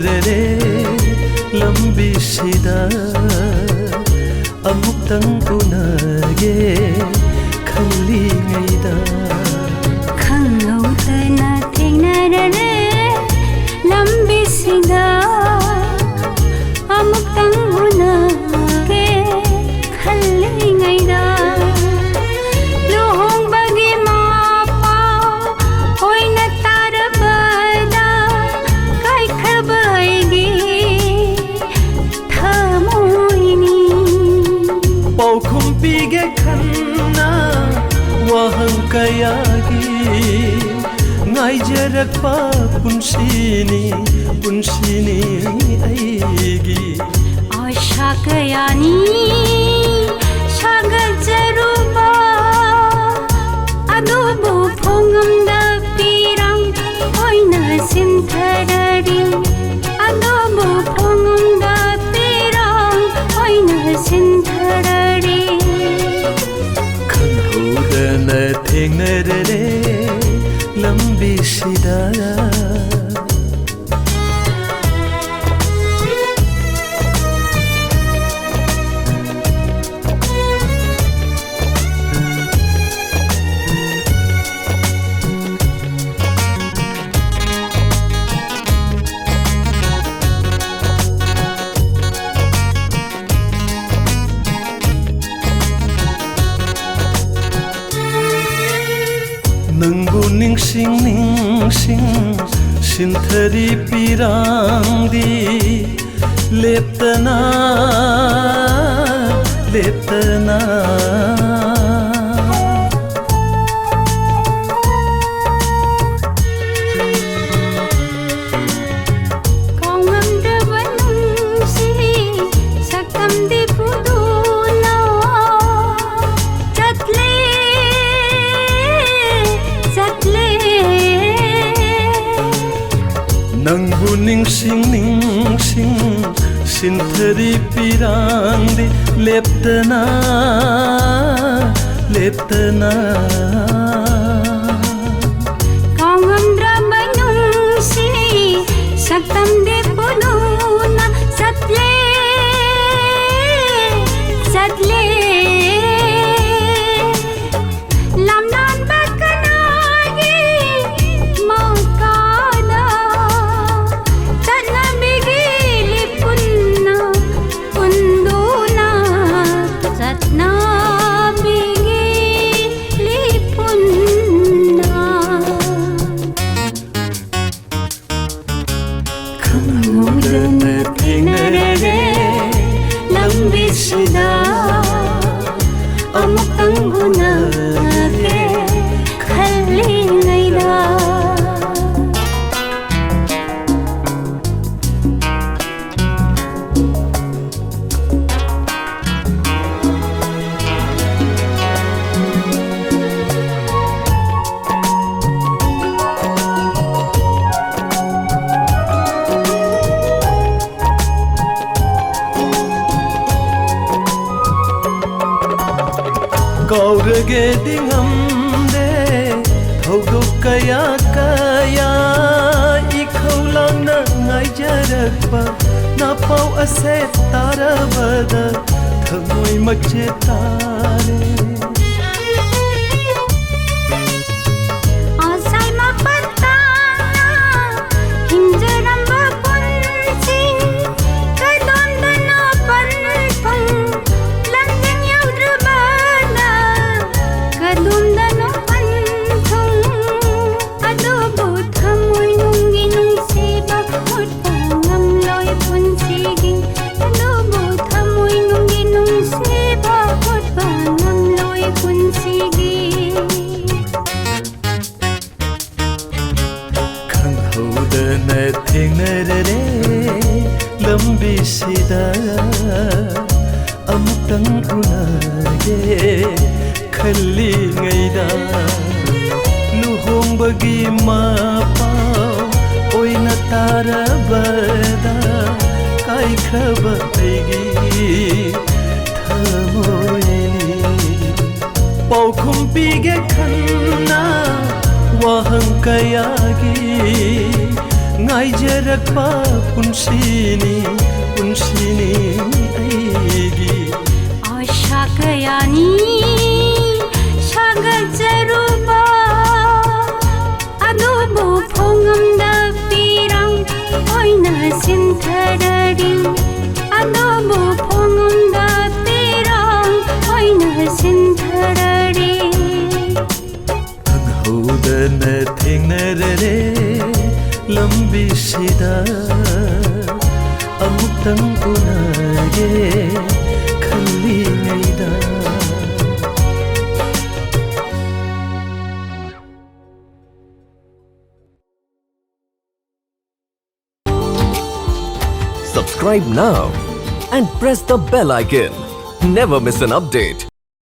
ꯊꯦꯡꯅꯔꯔꯦ ꯂꯝꯕꯤꯁꯤꯗ ꯑꯃꯨꯛꯇꯪ ꯎꯅꯒꯦ ꯈꯜꯂꯤꯉꯩꯗ ꯈꯪꯍꯧꯗꯅ ꯊꯦꯡꯅꯔꯔꯦ ꯂꯝꯕꯤꯁꯤꯗ ꯑꯃꯨꯛꯇꯪ ꯎꯅꯒꯦ ꯈꯜꯂꯤꯉꯩꯗ ꯂꯨꯍꯣꯡꯕꯒꯤ ꯃꯄꯥꯎ ꯑꯣꯏꯅ ꯇꯥꯔꯕꯗ ꯀꯥꯏꯈ꯭ꯔꯕ ꯑꯩꯒꯤ ꯊꯃꯣꯏꯅꯤ ꯄꯥꯎꯈꯨꯝ ꯄꯤꯒꯦ ꯈꯟꯅ ꯋꯥꯍꯪ ꯀꯌꯥꯒꯤ ꯉꯥꯏꯖꯔꯛꯄ ꯄꯨꯟꯁꯤꯅꯤ ꯄꯨꯟꯁꯤꯅꯤ ꯑꯩꯒꯤ आशा कयानी सागजरुबा अदुबु फोंगमदा पीरांग ओइना सिंथररी अदुबु फोंगमदा पीरांग ओइना सिंथररी खंहौदना थेंनररे लंबीसिदा ꯅꯪꯕꯨ ꯅꯤꯡꯁꯤꯡ ꯅꯤꯡꯁꯤꯡ ꯁꯤꯟꯊꯔꯤ ꯄꯤꯔꯥꯡꯗꯤ ꯂꯦꯞꯇꯅ ꯂꯦꯞꯇꯅ कांगमद्रबा नुंसी सक्तमदि पुदुना चतले ꯅꯪꯕꯨ ꯅꯤꯡꯁꯤꯡ ꯅꯤꯡꯁꯤꯡ ꯁꯤꯟꯊꯔꯤ ꯄꯤꯔꯥꯡꯗꯤ ꯂꯦꯞꯇꯅ ꯂꯦꯞꯇꯅ कांगमद्रबा नुंसी सक्तमदि पुदुना चतले चतले खंहौदना थेंनररे लंबीसिदा अमुक्तंग उनगे खल्लिङैदा ꯀꯥꯎꯔꯒꯦꯗꯤ ꯉꯝꯗꯦ ꯊꯧꯗꯣꯛ ꯀꯌꯥ ꯀꯌꯥ ꯏꯈꯧꯂꯥꯡꯅ ꯉꯥꯏꯖꯔꯛꯄ ꯅꯥꯄꯥꯎ ꯑꯁꯦ ꯇꯥꯔꯕꯗ ꯊꯃꯣꯏ ꯃꯆꯦꯠ ꯇꯥꯔꯦ आसाई मपताना हिंजरंबा पुंसी कदोंदना पनपंग लंदन यौद्रबाना कदोंदना पनपंग अदुबु थमोय नुंगी नुंसीबा मुटपा ngamloy punsigi अदुबु थमोय नुंगी नुंसीबा मुटपा ngamloy punsigi खंहौदना थेंनररे लंबीसिदा अमुक्तंग उनगे खल्लिङैदा लुहोंबगी मपाउ ओइना तारबदा काइख्रबा अैगी थमोइनी पाउखुम पीगे खन्ना wahang kayagi ꯉꯥꯏꯖꯔꯛꯄ ꯄꯨꯟꯁꯤꯅꯤ ꯄꯨꯟꯁꯤꯅꯤ ꯑꯩꯒꯤ आशा कयानी 사가자루바 아도보 풍음다 비랑 오이나 신타라리 아도보 풍음다 비랑 오이나 신타라리 ꯈꯪꯍꯧꯗꯅ ꯊꯦꯡꯅꯔꯔꯦ ꯂꯝꯕꯤꯁꯤꯗ ꯑꯃꯨꯛꯇꯪ ꯎꯅꯒꯦ ꯈꯜꯂꯤꯉꯩꯗ Subscribe now and press the bell icon. Never miss an update.